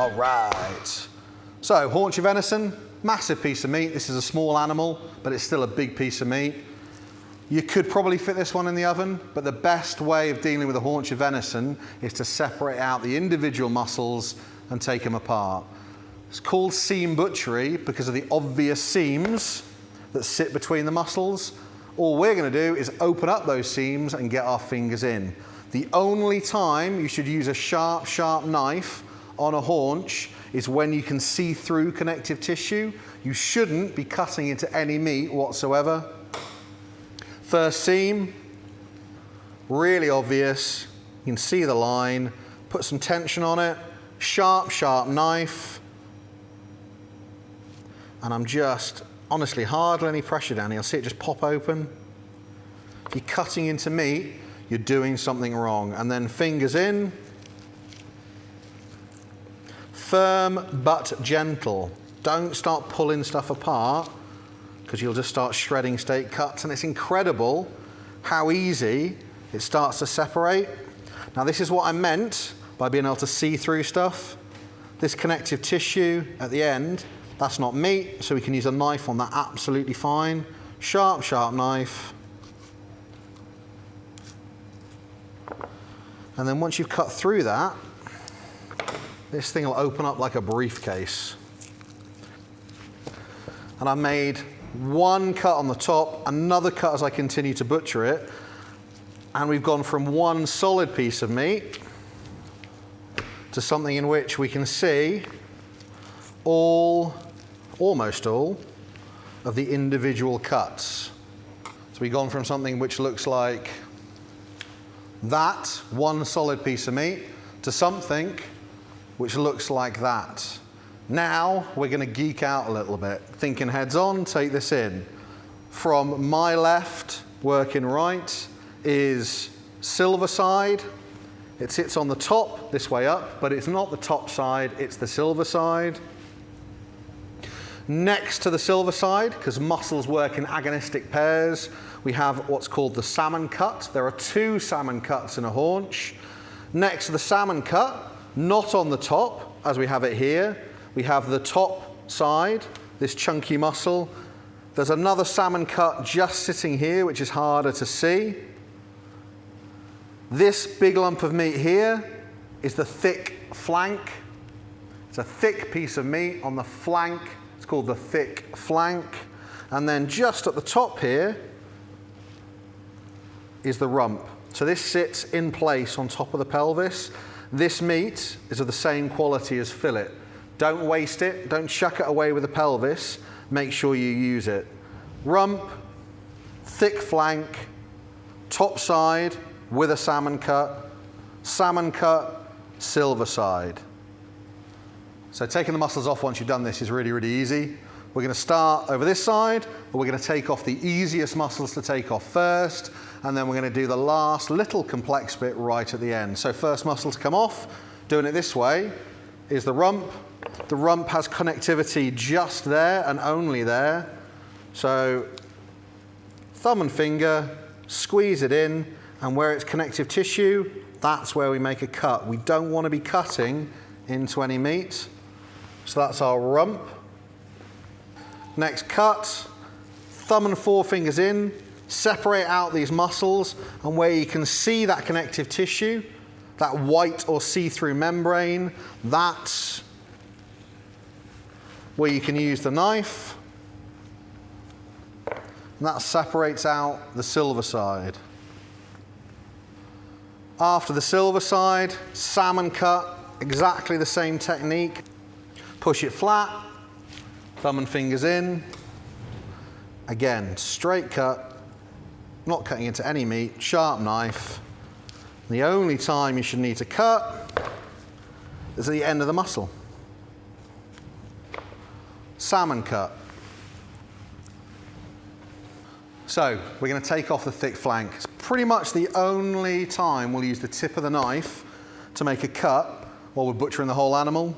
All right. So, haunch of venison, massive piece of meat. This is a small animal, but it's still a big piece of meat. You could probably fit this one in the oven, but the best way of dealing with a haunch of venison is to separate out the individual muscles and take them apart. It's called seam butchery because of the obvious seams that sit between the muscles. All we're going to do is open up those seams and get our fingers in. The only time you should use a sharp, sharp knife on a haunch is when you can see through connective tissue. You shouldn't be cutting into any meat whatsoever. First seam, really obvious. You can see the line, put some tension on it, sharp, sharp knife. And I'm just, honestly, hardly any pressure down here. You'll see it just pop open. If you're cutting into meat, you're doing something wrong. And then fingers in. Firm but gentle. Don't start pulling stuff apart because you'll just start shredding steak cuts. And it's incredible how easy it starts to separate. Now this is what I meant by being able to see through stuff. This connective tissue at the end, that's not meat, so we can use a knife on that absolutely fine. Sharp, sharp knife. And then once you've cut through that, this thing will open up like a briefcase. And I made one cut on the top, another cut as I continue to butcher it, and we've gone from one solid piece of meat to something in which we can see almost all of the individual cuts. So we've gone from something which looks like that, one solid piece of meat, to something which looks like that. Now we're going to geek out a little bit. Thinking heads on, take this in. From my left, working right, is silver side. It sits on the top, this way up, but it's not the top side, it's the silver side. Next to the silver side, because muscles work in agonistic pairs, we have what's called the salmon cut. There are two salmon cuts in a haunch. Next to the salmon cut, not on the top, as we have it here, we have the top side, this chunky muscle. There's another salmon cut just sitting here, which is harder to see. This big lump of meat here is the thick flank. It's a thick piece of meat on the flank. It's called the thick flank. And then just at the top here is the rump. So this sits in place on top of the pelvis. This meat is of the same quality as fillet. Don't waste it, don't chuck it away with the pelvis. Make sure you use it. Rump, thick flank, top side with a salmon cut, silver side. So taking the muscles off once you've done this is really, really easy. We're going to start over this side, but we're going to take off the easiest muscles to take off first, and then we're going to do the last little complex bit right at the end. So first muscle to come off, doing it this way, is the rump. The rump has connectivity just there and only there. So thumb and finger, squeeze it in, and where it's connective tissue, that's where we make a cut. We don't want to be cutting into any meat. So that's our rump. Next cut, thumb and forefingers in, separate out these muscles, and where you can see that connective tissue, that white or see-through membrane, that's where you can use the knife, and that separates out the silver side. After the silver side, salmon cut, exactly the same technique. Push it flat, thumb and fingers in. Again, straight cut, not cutting into any meat, sharp knife. The only time you should need to cut is at the end of the muscle. Salmon cut. So we're going to take off the thick flank. It's pretty much the only time we'll use the tip of the knife to make a cut while we're butchering the whole animal.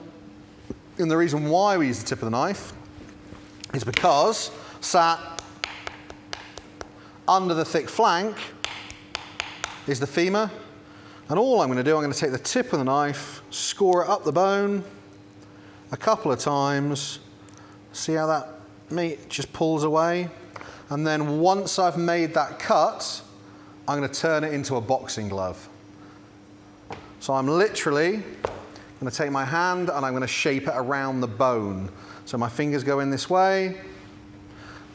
And the reason why we use the tip of the knife is because sat under the thick flank is the femur. And all I'm going to do, I'm going to take the tip of the knife, score it up the bone, a couple of times. See how that meat just pulls away? And then once I've made that cut, I'm going to turn it into a boxing glove. So I'm literally going to take my hand and I'm going to shape it around the bone. So my fingers go in this way,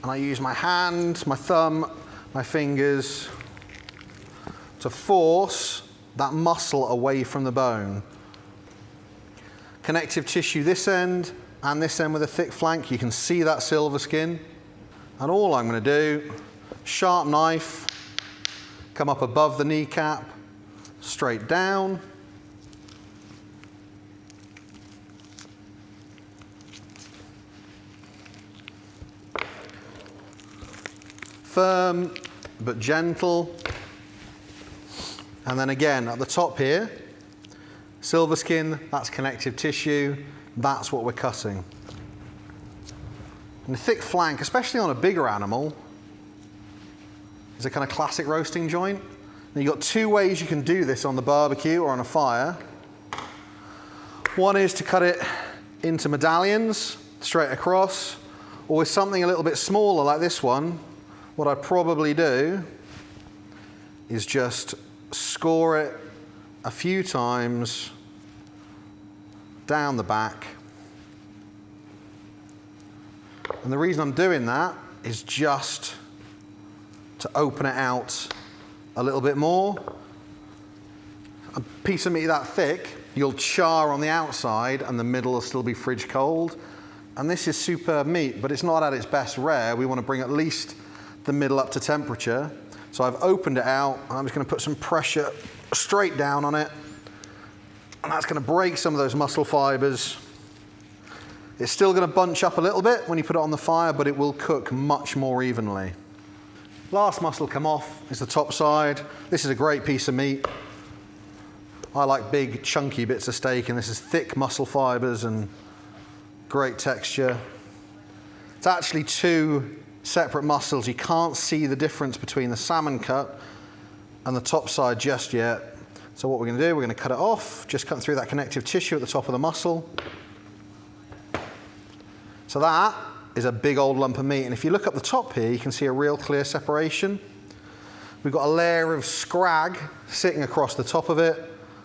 and I use my hand, my thumb, my fingers to force that muscle away from the bone. Connective tissue this end and this end with a thick flank. You can see that silver skin. And all I'm going to do, sharp knife, come up above the kneecap, straight down. Firm but gentle. And then again at the top here, silver skin, that's connective tissue, that's what we're cutting. And the thick flank, especially on a bigger animal, is a kind of classic roasting joint. Now you've got two ways you can do this on the barbecue or on a fire. One is to cut it into medallions, straight across, or with something a little bit smaller like this one, what I'd probably do is just score it a few times down the back. And the reason I'm doing that is just to open it out a little bit more. A piece of meat that thick, you'll char on the outside and the middle will still be fridge cold. And this is superb meat, but it's not at its best rare. We want to bring at least the middle up to temperature. So I've opened it out, and I'm just going to put some pressure straight down on it. And that's going to break some of those muscle fibers. It's still going to bunch up a little bit when you put it on the fire, but it will cook much more evenly. Last muscle come off is the top side. This is a great piece of meat. I like big, chunky bits of steak, and this is thick muscle fibers and great texture. It's actually two separate muscles. You can't see the difference between the salmon cut and the top side just yet. So what we're going to do, we're going to cut it off, just cut through that connective tissue at the top of the muscle. So that is a big old lump of meat. And if you look up the top here, you can see a real clear separation. We've got a layer of scrag sitting across the top of it.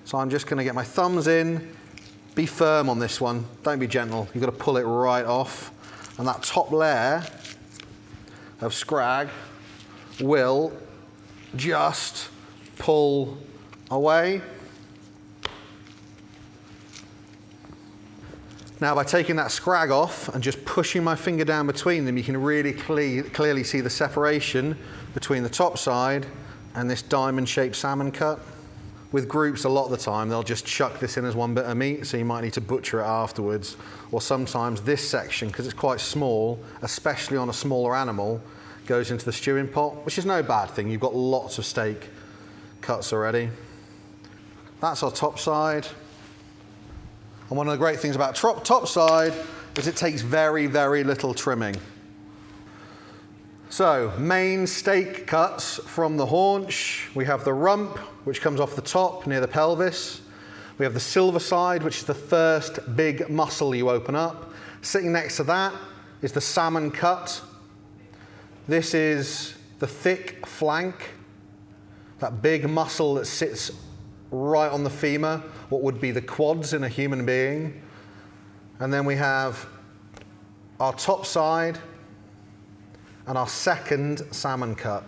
So I'm just going to get my thumbs in. Be firm on this one. Don't be gentle. You've got to pull it right off. And that top layer of scrag will just pull away. Now, by taking that scrag off and just pushing my finger down between them, you can really clearly see the separation between the top side and this diamond-shaped salmon cut. With groups, a lot of the time, they'll just chuck this in as one bit of meat, so you might need to butcher it afterwards. Or sometimes this section, because it's quite small, especially on a smaller animal, goes into the stewing pot, which is no bad thing. You've got lots of steak cuts already. That's our top side. And one of the great things about top side is it takes very, very little trimming. So, main steak cuts from the haunch. We have the rump, which comes off the top near the pelvis. We have the silver side, which is the first big muscle you open up. Sitting next to that is the salmon cut. This is the thick flank, that big muscle that sits right on the femur, what would be the quads in a human being. And then we have our top side and our second salmon cut.